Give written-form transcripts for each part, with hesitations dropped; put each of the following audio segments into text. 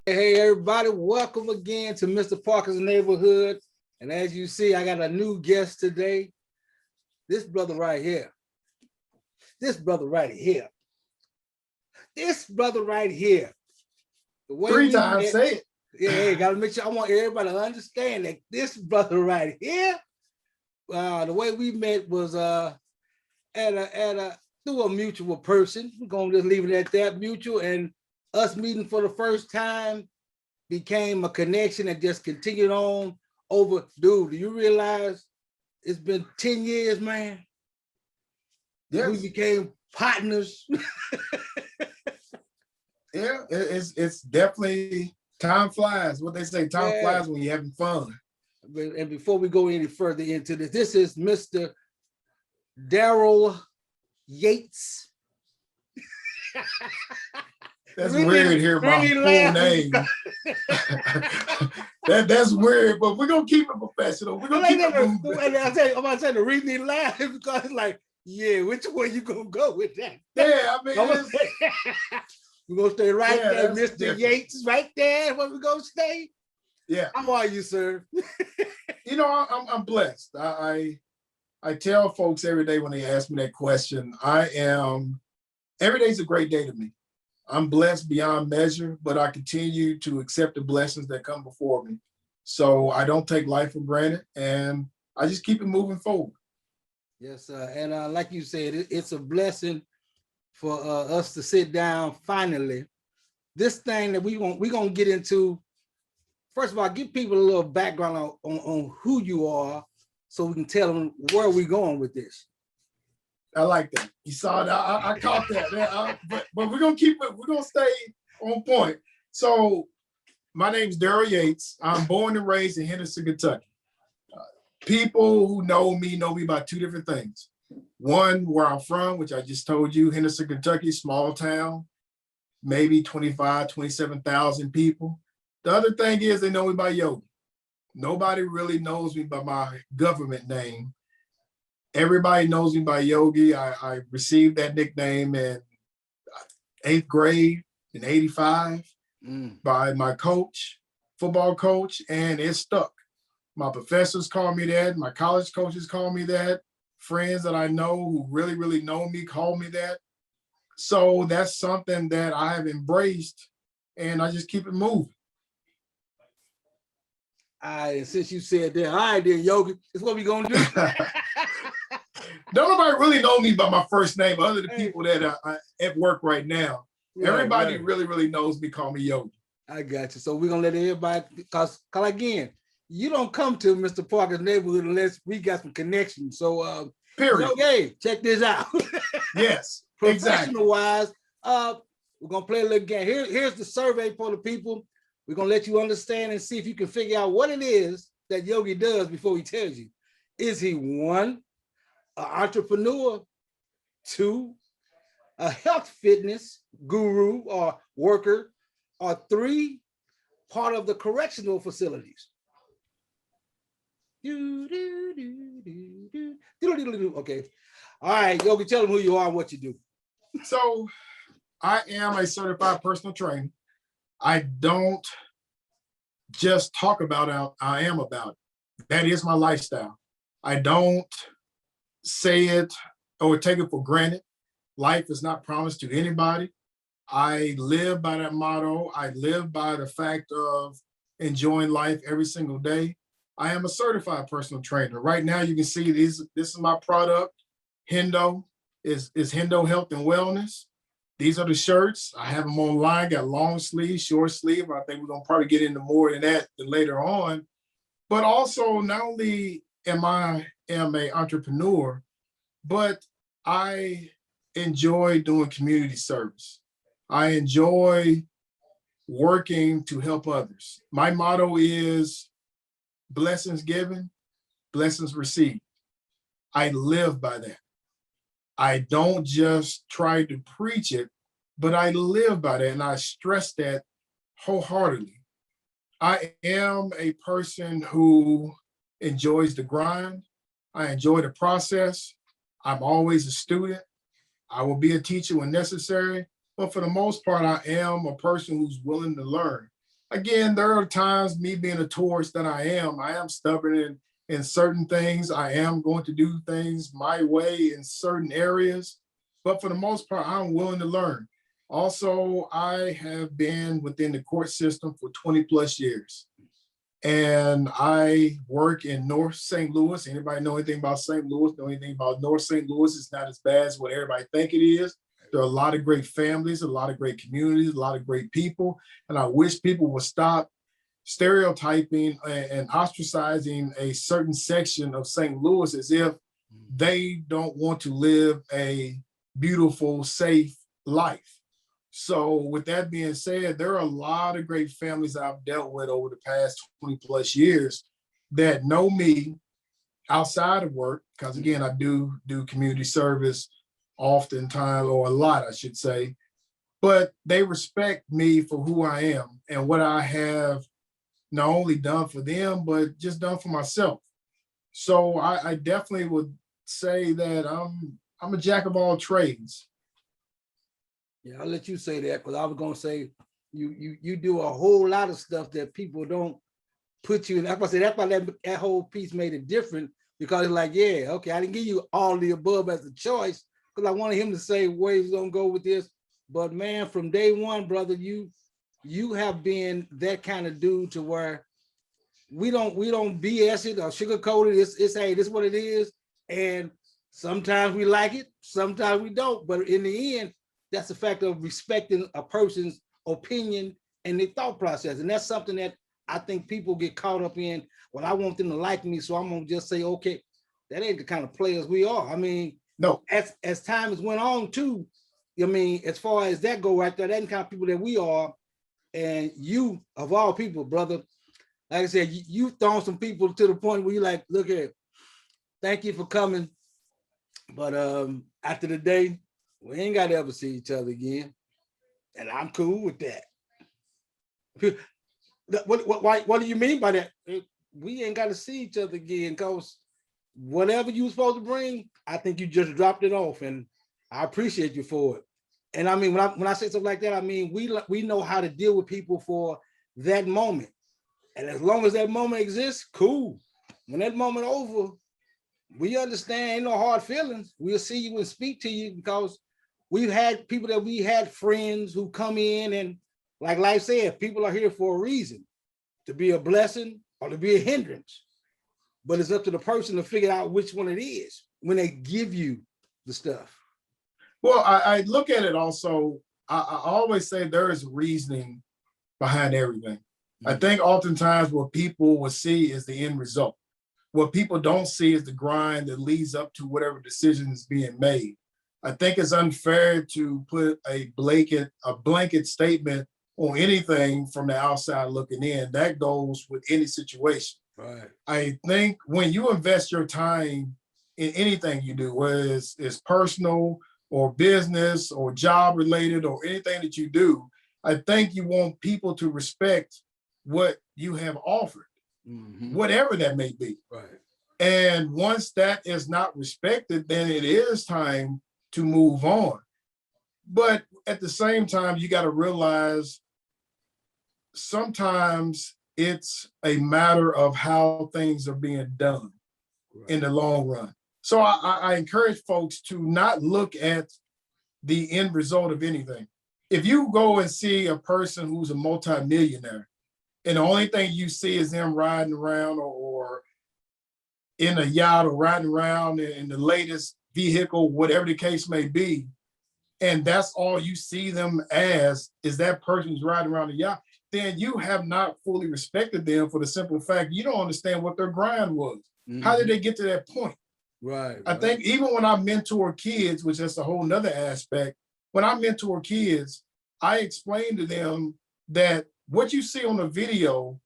Hey everybody, welcome again to Mr. Parker's Neighborhood. And as you see, I got a new guest today. This brother right here. This brother right here. This brother right here. The way Three times, say it. Yeah, gotta make sure. I want everybody to understand that this brother right here, the way we met was through a mutual person. We're gonna just leave it at that, mutual, and us meeting for the first time became a connection that just continued on over. Dude, do you realize it's been 10 years, man? Yes. We became partners. Yeah, it's definitely, time flies. What they say, time flies when you're having fun. And before we go any further into this is Mr. Darrell Yates. That's really weird here, my full name. That's weird, but we're gonna keep it professional. We're gonna keep it moving. I'm about to say the reason he laughed is because it's like, yeah, which way you gonna go with that? Yeah, I mean, we're gonna stay right there, Mr. Different. Yates, right there. Where we gonna stay? Yeah. How are you, sir? You know, I'm blessed. I tell folks every day when they ask me that question, every day's a great day to me. I'm blessed beyond measure, but I continue to accept the blessings that come before me. So I don't take life for granted, and I just keep it moving forward. Yes, and like you said, it's a blessing for us to sit down finally. This thing that we're gonna get into. First of all, give people a little background on who you are, so we can tell them where we're going with this. I like that. You saw that. I caught that. But we're gonna keep it. We're gonna stay on point. So, my name's Darrell Yates. I'm born and raised in Henderson, Kentucky. People who know me by two different things. One, where I'm from, which I just told you, Henderson, Kentucky, small town, maybe 25, 27,000 people. The other thing is they know me by YOGI. Nobody really knows me by my government name. Everybody knows me by YOGI. I received that nickname in 8th grade in '85 by my coach, football coach, and it stuck. My professors call me that. My college coaches call me that. Friends that I know who really, really know me call me that. So that's something that I have embraced, and I just keep it moving. Since you said that, all right, then, YOGI, it's what we gonna do. Don't nobody really know me by my first name other than people that are at work right now. Everybody really, really knows me, call me YOGI. I got you. So we're going to let everybody, because again, you don't come to Mr. Parker's Neighborhood unless we got some connections. So, period. Okay, check this out. Yes, Professional-wise, we're going to play a little game. Here's the survey for the people. We're going to let you understand and see if you can figure out what it is that YOGI does before he tells you. Is he one, an entrepreneur, two, a health fitness guru or worker, or three, part of the correctional facilities? Okay. All right, YOGI, tell them who you are and what you do. So I am a certified personal trainer. I don't just talk about it, I am about it. That is my lifestyle. I don't say it or take it for granted. Life is not promised to anybody. I live by that motto. I live by the fact of enjoying life every single day. I am a certified personal trainer. Right now, you can see this is my product. Hendo is Hendo Health and Wellness. These are the shirts. I have them online, got long sleeve, short sleeve. I think we're gonna probably get into more than that later on. But also, not only am I am an entrepreneur, but I enjoy doing community service. I enjoy working to help others. My motto is blessings given, blessings received. I live by that. I don't just try to preach it, but I live by that, and I stress that wholeheartedly. I am a person who enjoys the grind. I enjoy the process. I'm always a student. I will be a teacher when necessary, but for the most part, I am a person who's willing to learn. Again, there are times, me being a tourist that I am stubborn in certain things. I am going to do things my way in certain areas, but for the most part, I'm willing to learn. Also, I have been within the court system for 20 plus years. And I work in North St. Louis. Anybody know anything about St. Louis? Know anything about North St. Louis? It's not as bad as what everybody think it is. There are a lot of great families, a lot of great communities, a lot of great people. And I wish people would stop stereotyping and ostracizing a certain section of St. Louis as if they don't want to live a beautiful, safe life. So with that being said, there are a lot of great families I've dealt with over the past 20 plus years that know me outside of work, because again, I do community service oftentimes, or a lot, I should say, but they respect me for who I am and what I have not only done for them, but just done for myself. So I definitely would say that I'm a jack of all trades. Yeah, I'll let you say that, because I was gonna say you do a whole lot of stuff that people don't put you in. That's why I say that's why that whole piece made it different, because it's like, yeah, okay, I didn't give you all the above as a choice because I wanted him to say where he's gonna go with this. But man, from day one, brother, you have been that kind of dude to where we don't BS it or sugarcoat it. It's hey, this is what it is, and sometimes we like it, sometimes we don't. But in the end, that's the fact of respecting a person's opinion and their thought process. And that's something that I think people get caught up in. Well, I want them to like me, so I'm gonna just say, okay, that ain't the kind of players we are. I mean, no, as time has went on too, I mean, as far as that go right there, that kind of people that we are, and you of all people, brother, like I said, you've thrown some people to the point where you like, look here, thank you for coming. But after the day, we ain't got to ever see each other again. And I'm cool with that. What do you mean by that? We ain't got to see each other again, because whatever you were supposed to bring, I think you just dropped it off, and I appreciate you for it. And I mean, when I say something like that, I mean, we know how to deal with people for that moment. And as long as that moment exists, cool. When that moment over, we understand, ain't no hard feelings. We'll see you and speak to you, because we've had people that we had friends who come in, and like life said, people are here for a reason, to be a blessing or to be a hindrance. But it's up to the person to figure out which one it is when they give you the stuff. Well, I look at it also, I always say there is reasoning behind everything. I think oftentimes what people will see is the end result. What people don't see is the grind that leads up to whatever decision is being made. I think it's unfair to put a blanket statement on anything from the outside looking in. That goes with any situation. Right. I think when you invest your time in anything you do, whether it's personal or business or job related or anything that you do, I think you want people to respect what you have offered, whatever that may be. Right. And once that is not respected, then it is time to move on. But at the same time, you got to realize sometimes it's a matter of how things are being done in the long run. So I encourage folks to not look at the end result of anything. If you go and see a person who's a multimillionaire, and the only thing you see is them riding around or in a yacht or riding around in the latest vehicle, whatever the case may be, and that's all you see them as is that person's riding around the yacht, then you have not fully respected them for the simple fact you don't understand what their grind was. How did they get to that point? Right. I think even when I mentor kids, which is a whole nother aspect, when I mentor kids, I explain to them that what you see on the video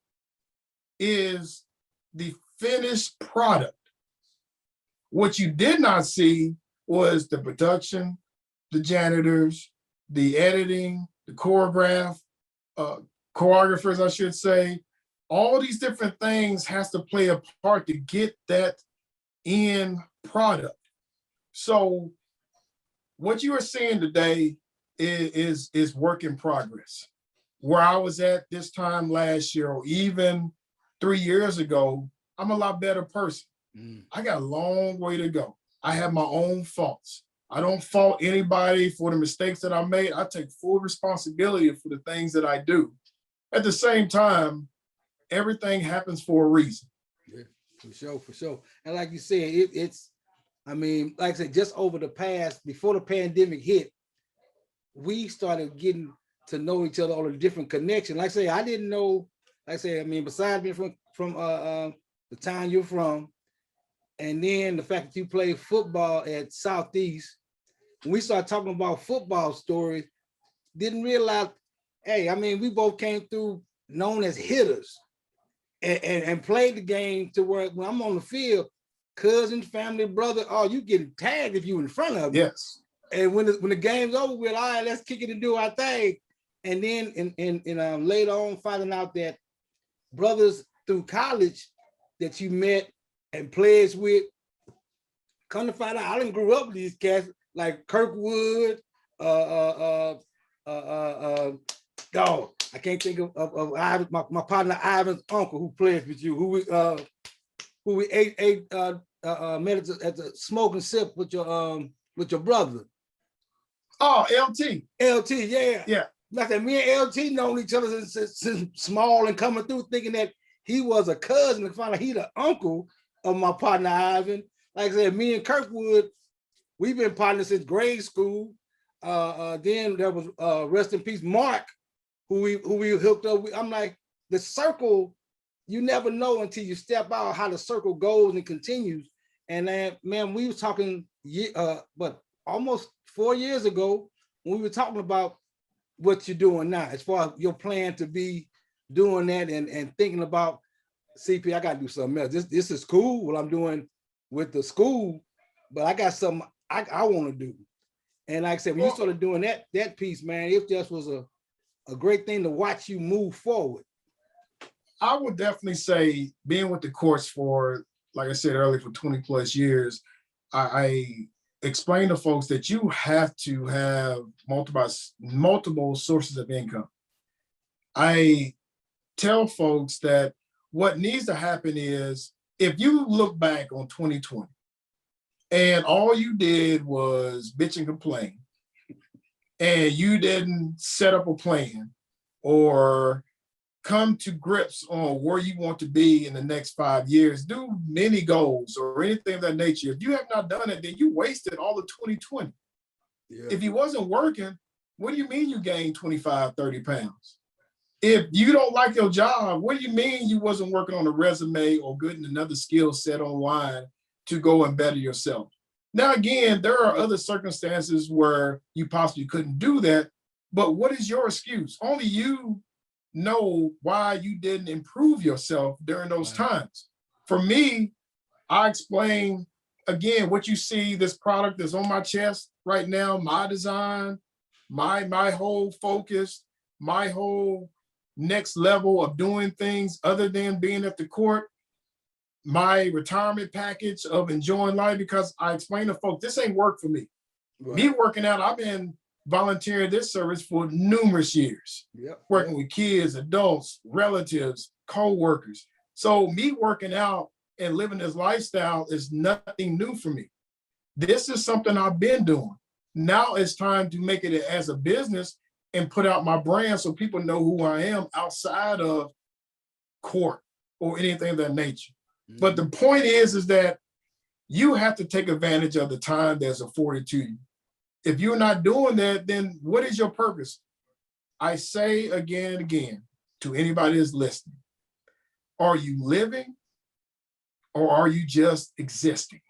is the finished product. What you did not see was the production, the janitors, the editing, the choreographers, I should say. All these different things has to play a part to get that end product. So what you are seeing today is work in progress. Where I was at this time last year, or even 3 years ago, I'm a lot better person. I got a long way to go. I have my own faults. I don't fault anybody for the mistakes that I made. I take full responsibility for the things that I do. At the same time, everything happens for a reason. Yeah, for sure, for sure. And like you said, it's, I mean, like I said, just over the past, before the pandemic hit, we started getting to know each other on a different connection. Like I say, I didn't know, like I say, I mean, besides being from the town you're from, and then the fact that you played football at Southeast, when we started talking about football stories, didn't realize, hey, I mean, we both came through known as hitters and played the game to where when I'm on the field, cousin, family, brother, oh, you getting tagged if you in front of me. Yes. And when the game's over with, all right, let's kick it and do our thing. And then in later on, finding out that brothers through college that you met and played with, come to find out, I didn't grew up with these cats like Kirkwood, dog, I can't think of Ivan, my partner Ivan's uncle who plays with you, who we ate met at the smoke and sip with your brother. Oh, LT. LT, yeah. Yeah. Like that, me and LT known each other since small and coming through, thinking that he was a cousin, and find out he the uncle of my partner Ivan. Like I said, me and Kirkwood, we've been partners since grade school. Then there was rest in peace Mark, who we hooked up with. I'm like, the circle, you never know until you step out how the circle goes and continues. And then, man, we was talking, but almost 4 years ago, when we were talking about what you're doing now, as far as your plan to be doing that and thinking about CP, I got to do something else. This is cool, what I'm doing with the school, but I got something I want to do. And like I said, when you started doing that piece, man, it just was a great thing to watch you move forward. I would definitely say being with the course for, like I said earlier, for 20 plus years, I explain to folks that you have to have multiple sources of income. I tell folks that what needs to happen is, if you look back on 2020 and all you did was bitch and complain, and you didn't set up a plan or come to grips on where you want to be in the next 5 years, do many goals or anything of that nature. If you have not done it, then you wasted all of 2020. Yeah. If you wasn't working, what do you mean you gained 25, 30 pounds? If you don't like your job, what do you mean you wasn't working on a resume or getting another skill set online to go and better yourself? Now, again, there are other circumstances where you possibly couldn't do that, but what is your excuse? Only you know why you didn't improve yourself during those times. For me, I explain, again, what you see, this product that's on my chest right now, my design, my whole focus, my whole next level of doing things other than being at the court, my retirement package of enjoying life, because I explain to folks, this ain't work for me. Right. Me working out, I've been volunteering this service for numerous years, working with kids, adults, relatives, co-workers. So me working out and living this lifestyle is nothing new for me. This is something I've been doing. Now it's time to make it as a business and put out my brand so people know who I am outside of court or anything of that nature. Mm-hmm. But the point is that you have to take advantage of the time that's afforded to you. If you're not doing that, then what is your purpose? I say again and again to anybody that's listening, are you living or are you just existing?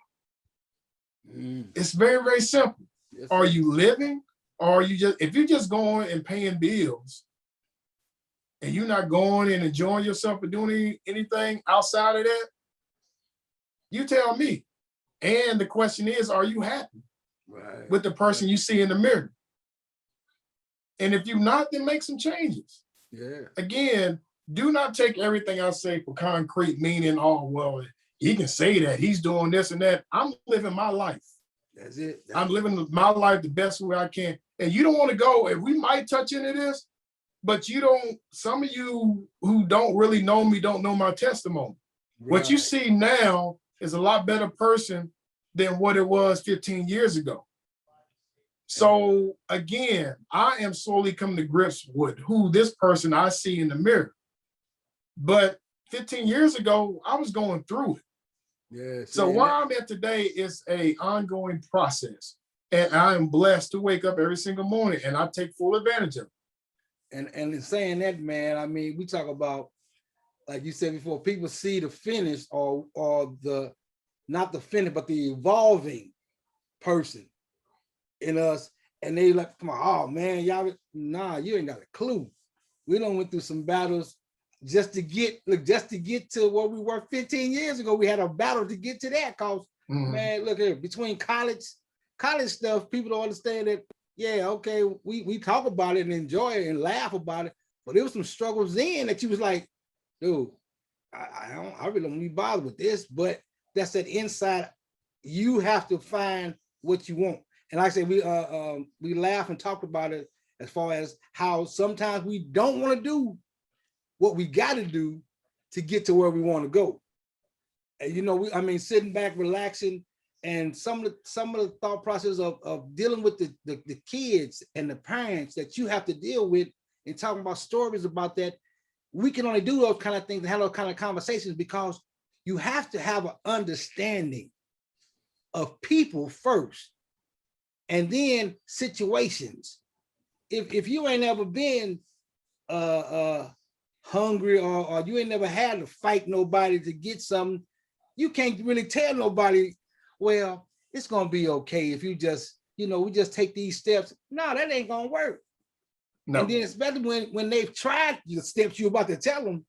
It's very, very simple. Yes, Are sir. you living, or are you just, if you're just going and paying bills and you're not going and enjoying yourself or doing anything outside of that, you tell me. And the question is, are you happy Right. with the person you see in the mirror? And if you're not, then make some changes. Yeah. Again, do not take everything I say for concrete, meaning, oh, well, he can say that he's doing this and that. I'm living my life. That's it. I'm living my life the best way I can. And you don't want to go, and we might touch into this, but you don't, some of you who don't really know me don't know my testimony. Right. What you see now is a lot better person than what it was 15 years ago. So again, I am slowly coming to grips with who this person I see in the mirror. But 15 years ago, I was going through it. Yes. So where I'm at today is an ongoing process. And I am blessed to wake up every single morning, and I take full advantage of it. And in saying that, man, I mean, we talk about, like you said before, people see the finish or the, not the finish, but the evolving person in us. And they like, come on, oh man, y'all, nah, you ain't got a clue. We done went through some battles just to get, look, just to get to where we were 15 years ago. We had a battle to get to that, cause man, look here, between college stuff, people don't understand that, yeah, okay, we talk about it and enjoy it and laugh about it, but there was some struggles then that you was like, dude, I really don't be bothered with this, but that's that inside. You have to find what you want. And like I said, we laugh and talked about it as far as how sometimes we don't want to do what we got to do to get to where we want to go. And you know, I mean, sitting back, relaxing, and some of the thought process of dealing with the kids and the parents that you have to deal with, and talking about stories about that. We can only do those kind of things and have those kind of conversations because you have to have an understanding of people first, and then situations. If you ain't ever been hungry, or you ain't never had to fight nobody to get something, you can't really tell nobody, well, it's gonna be okay if you just, you know, we just take these steps. No, that ain't gonna work. No. And then especially when they've tried the steps you're about to tell them,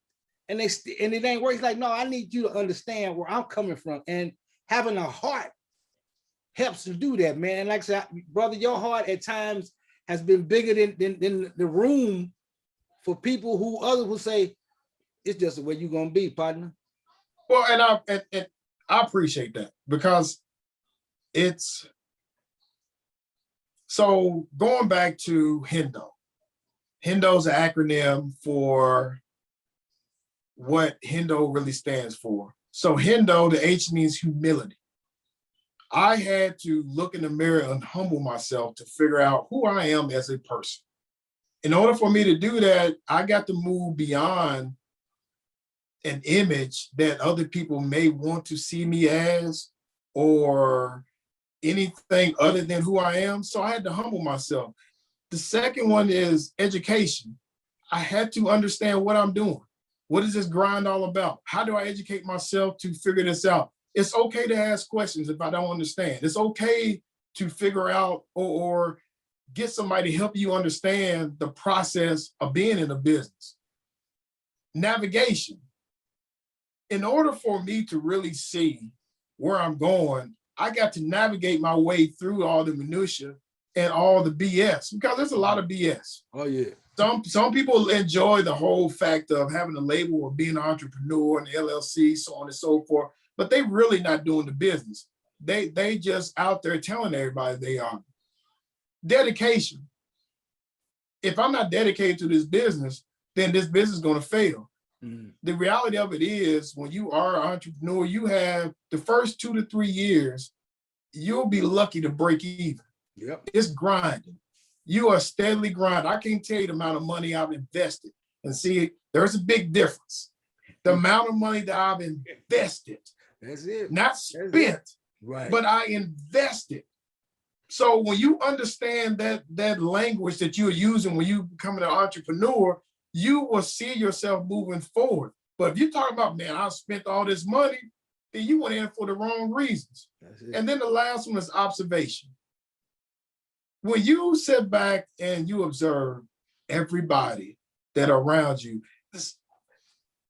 and it ain't work. It's like, no, I need you to understand where I'm coming from, and having a heart helps to do that, man. And like I said, brother, your heart at times has been bigger than the room for people who others will say, it's just the way you're gonna be, partner. Well, and I appreciate that, because it's, so going back to HENDO. HENDO is an acronym for what HENDO really stands for. So HENDO, the H means humility. I had to look in the mirror and humble myself to figure out who I am as a person. In order for me to do that, I got to move beyond an image that other people may want to see me as, or anything other than who I am. So I had to humble myself. The second one is education. I had to understand what I'm doing. What is this grind all about? How do I educate myself to figure this out? It's okay to ask questions if I don't understand. It's okay to figure out or get somebody to help you understand the process of being in a business. Navigation. In order for me to really see where I'm going, I got to navigate my way through all the minutia and all the BS, because there's a lot of BS. Oh yeah. Some people enjoy the whole fact of having a label or being an entrepreneur and LLC, so on and so forth, but they really not doing the business. They just out there telling everybody they are. Dedication. If I'm not dedicated to this business, then this business is going to fail. The reality of it is, when you are an entrepreneur, you have the first 2 to 3 years, you'll be lucky to break even. Yep. It's grinding. You are steadily grinding. I can't tell you the amount of money I've invested. And see, there's a big difference. The amount of money that I've invested. That's it. Not spent, right, but I invested. So when you understand that language that you're using when you become an entrepreneur, you will see yourself moving forward. But if you talk about, man, I spent all this money, then you went in for the wrong reasons. And then the last one is observation. When you sit back and you observe everybody that are around you,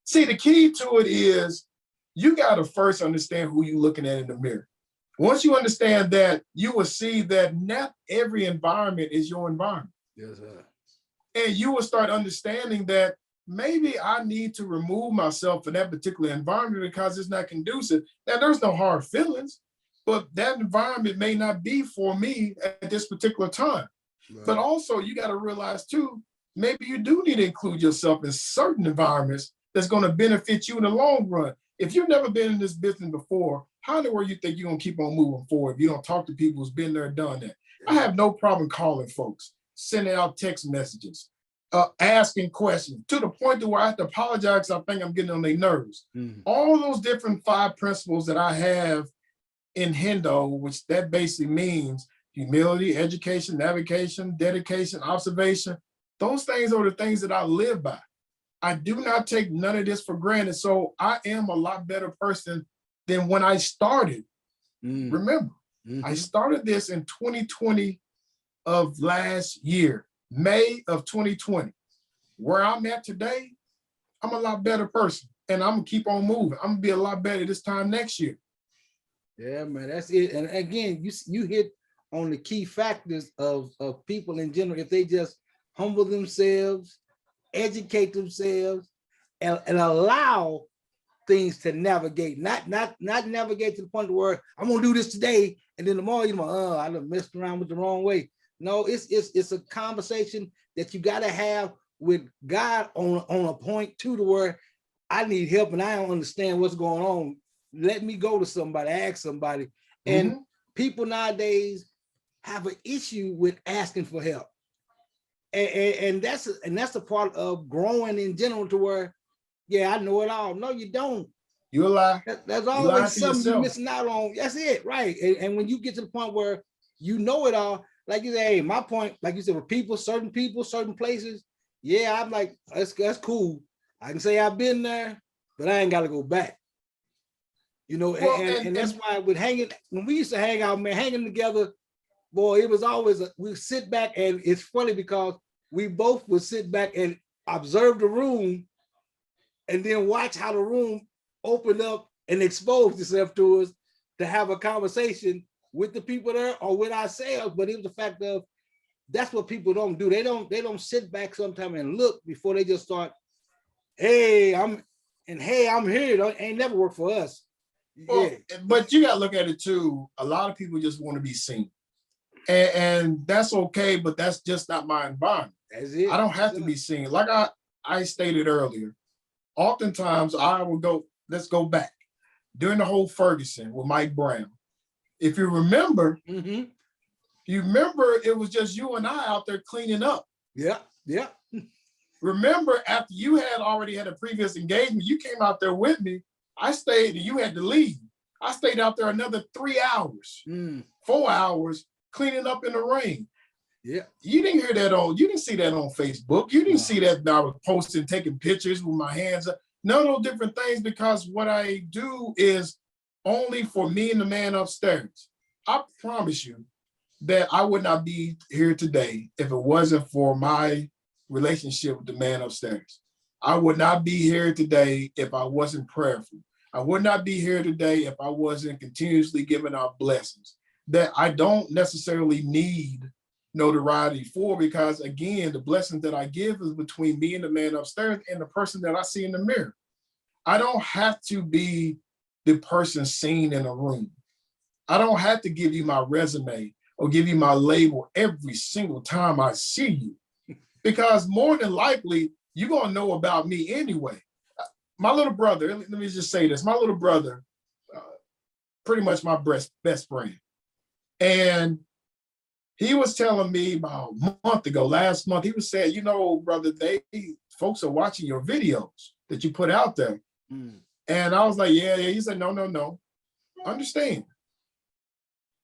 see, the key to it is you got to first understand who you're looking at in the mirror. Once you understand that, you will see that not every environment is your environment. Yes, sir. And you will start understanding that maybe I need to remove myself from that particular environment because it's not conducive. Now, there's no hard feelings, but that environment may not be for me at this particular time. Right. But also, you got to realize too, maybe you do need to include yourself in certain environments that's going to benefit you in the long run. If you've never been in this business before, how in the world you think you're going to keep on moving forward if you don't talk to people who's been there, done that? I have no problem calling folks, sending out text messages, asking questions, to the point to where I have to apologize because I think I'm getting on their nerves. Mm-hmm. All those different 5 principles that I have in Hendo, which that basically means humility, education, navigation, dedication, observation, those things are the things that I live by. I do not take none of this for granted. So I am a lot better person than when I started. Remember, I started this in 2020 of last year, May of 2020. Where I'm at today, I'm a lot better person, and I'm gonna keep on moving. I'm gonna be a lot better this time next year. Yeah, man, that's it. And again, you hit on the key factors of people in general. If they just humble themselves, educate themselves, and allow things to navigate, not navigate to the point where I'm gonna do this today, and then tomorrow you're like, I done messed around with the wrong way. No, it's a conversation that you gotta have with God on a point too, to where I need help and I don't understand what's going on. Let me go to somebody, ask somebody. And people nowadays have an issue with asking for help. And that's a part of growing in general, to where, yeah, I know it all. No, you don't. You lie. There's always something you're missing out on. That's it, right? And when you get to the point where you know it all, like you say, hey, my point, like you said, with people, certain places, yeah, I'm like, that's cool. I can say I've been there, but I ain't got to go back. You know, well, and that's why with when we used to hang out, man, hanging together, boy, it was always, we sit back, and it's funny because we both would sit back and observe the room and then watch how the room opened up and exposed itself to us to have a conversation with the people there or with ourselves. But it was the fact of, that's what people don't do. They don't sit back sometime and look before they just start, hey, I'm here. It ain't never worked for us. Well, yeah. But you got to look at it too. A lot of people just want to be seen. And that's okay, but that's just not my environment. That's it. I don't have to be seen. Like I stated earlier, oftentimes I will go, let's go back. During the whole Ferguson with Mike Brown, if you remember, it was just you and I out there cleaning up. Yeah. Remember, after you had already had a previous engagement, you came out there with me. I stayed and you had to leave. I stayed out there another 3 hours, 4 hours, cleaning up in the rain. Yeah. You didn't see that on Facebook. You didn't see that I was posting, taking pictures with my hands up. None of those different things, because what I do is only for me and the man upstairs. I promise you that I would not be here today if it wasn't for my relationship with the man upstairs. I would not be here today if I wasn't prayerful. I would not be here today if I wasn't continuously giving out blessings that I don't necessarily need notoriety for, because again, the blessings that I give is between me and the man upstairs and the person that I see in the mirror. I don't have to be the person seen in a room. I don't have to give you my resume or give you my label every single time I see you, because more than likely, you're going to know about me anyway. My little brother, let me just say this, my little brother, pretty much my best friend. And he was telling me about a month ago, last month, he was saying, you know, brother, folks are watching your videos that you put out there. And I was like, yeah. He said, no. Understand.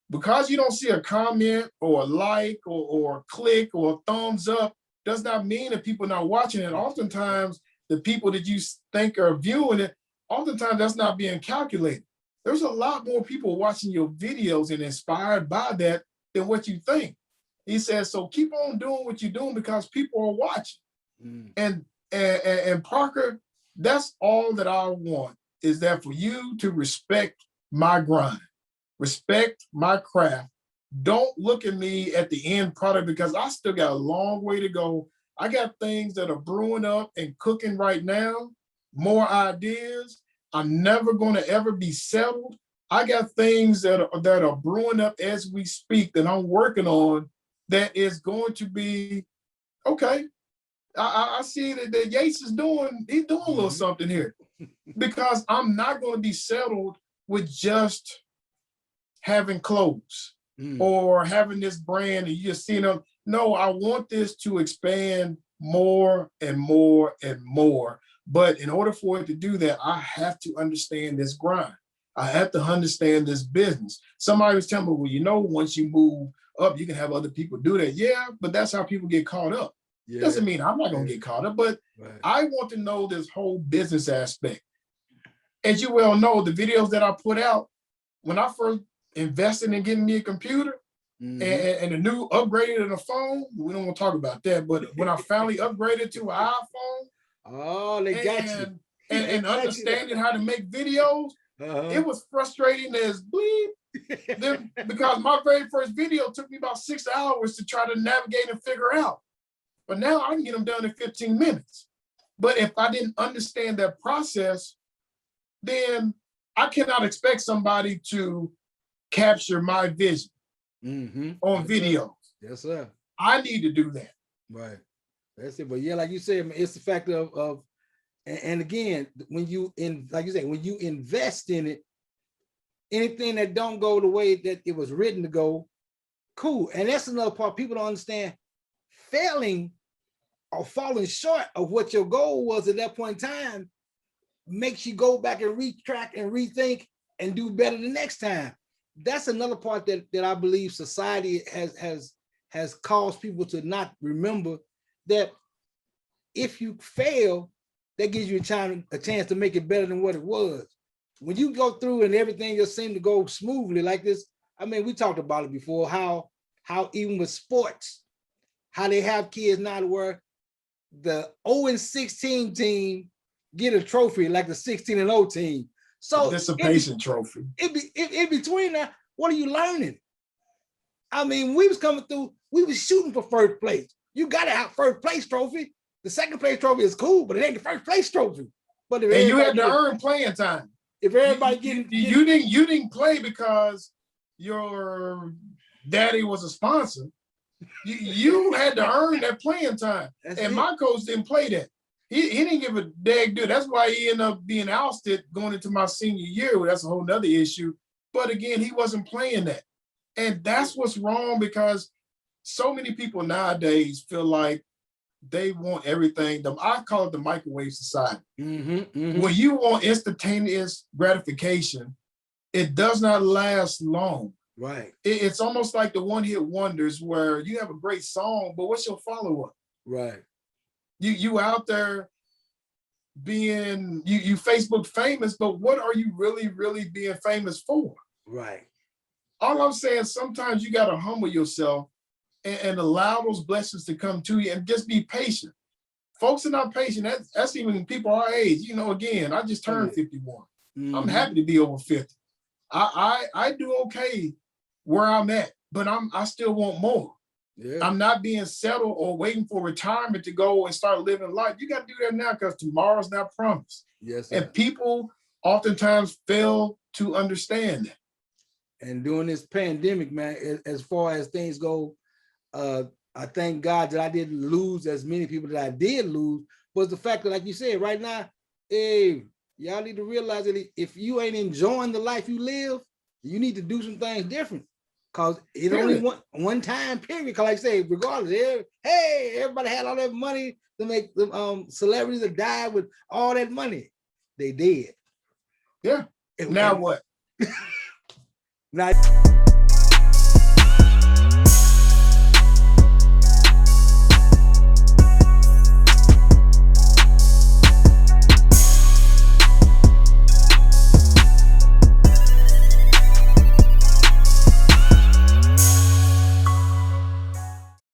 Because you don't see a comment or a like or a click or a thumbs up does not mean that people are not watching it. Oftentimes, the people that you think are viewing it, oftentimes that's not being calculated. there's a lot more people watching your videos and inspired by that than what you think. He says, so keep on doing what you're doing because people are watching. And Parker, that's all that I want, is that for you to respect my grind, respect my craft. Don't look at me at the end product because I still got a long way to go. I got things that are brewing up and cooking right now, more ideas. I'm never going to ever be settled. I got things that are brewing up as we speak that I'm working on that is going to be, okay, I see that Yates is doing, he's doing a little something here, because I'm not going to be settled with just having clothes or having this brand and you just see them. No, I want this to expand more and more and more. But in order for it to do that, I have to understand this grind. I have to understand this business. Somebody was telling me, well, you know, once you move up, you can have other people do that. Yeah, but that's how people get caught up. Yeah. Doesn't mean I'm not going to get caught up, but I want to know this whole business aspect. As you well know, the videos that I put out, when I first invested in getting me a computer and a new upgraded in a phone, we don't want to talk about that, but when I finally upgraded to an iPhone, they got you. And understanding how to make videos, it was frustrating as bleep. Then, because my very first video took me about 6 hours to try to navigate and figure out. But now I can get them done in 15 minutes. But if I didn't understand that process, then I cannot expect somebody to capture my vision on video. Yes, sir. I need to do that. Right. That's it. But yeah, like you said, it's the factor of and again, when you like you said, when you invest in it, anything that don't go the way that it was written to go, cool. And that's another part people don't understand. Failing or falling short of what your goal was at that point in time makes you go back and retrack and rethink and do better the next time. That's another part that I believe society has caused people to not remember, that if you fail, that gives you a chance to make it better than what it was. When you go through and everything just seemed to go smoothly like this, I mean, we talked about it before, how even with sports, how they have kids now to where the 0-16 team get a trophy like the 16-0 team. So participation trophy. In between that, what are you learning? I mean, we was coming through, we was shooting for first place. You gotta have first place trophy. The second place trophy is cool, but it ain't the first place trophy. But if you had to earn playing time. If everybody you didn't play because your daddy was a sponsor. You had to earn that playing time. And my coach didn't play that. He didn't give a dag do. That's why he ended up being ousted going into my senior year. Well, that's a whole nother issue. But again, he wasn't playing that. And that's what's wrong, because so many people nowadays feel like they want everything. I call it the microwave society. When you want instantaneous gratification, it does not last long. Right. It's almost like the one-hit wonders where you have a great song, but what's your follow-up? Right. You out there being, you Facebook famous, but what are you really being famous for? Right. All I'm saying, sometimes you got to humble yourself and allow those blessings to come to you and just be patient. Folks are not patient. That's even people our age. You know, again, I just turned 51. I'm happy to be over 50. I do okay where I'm at, but I still want more. Yeah. I'm not being settled or waiting for retirement to go and start living life. You got to do that now, because tomorrow's not promised. Yes, sir. And people oftentimes fail to understand that. And during this pandemic, man, as far as things go, I thank God that I didn't lose as many people that I did lose, was the fact that, like you said, right now, hey, y'all need to realize that if you ain't enjoying the life you live, you need to do some things different. Because it's only one time period. Because like I say, regardless, hey, everybody had all that money to make the celebrities that died with all that money. They did. Yeah. Now what? Now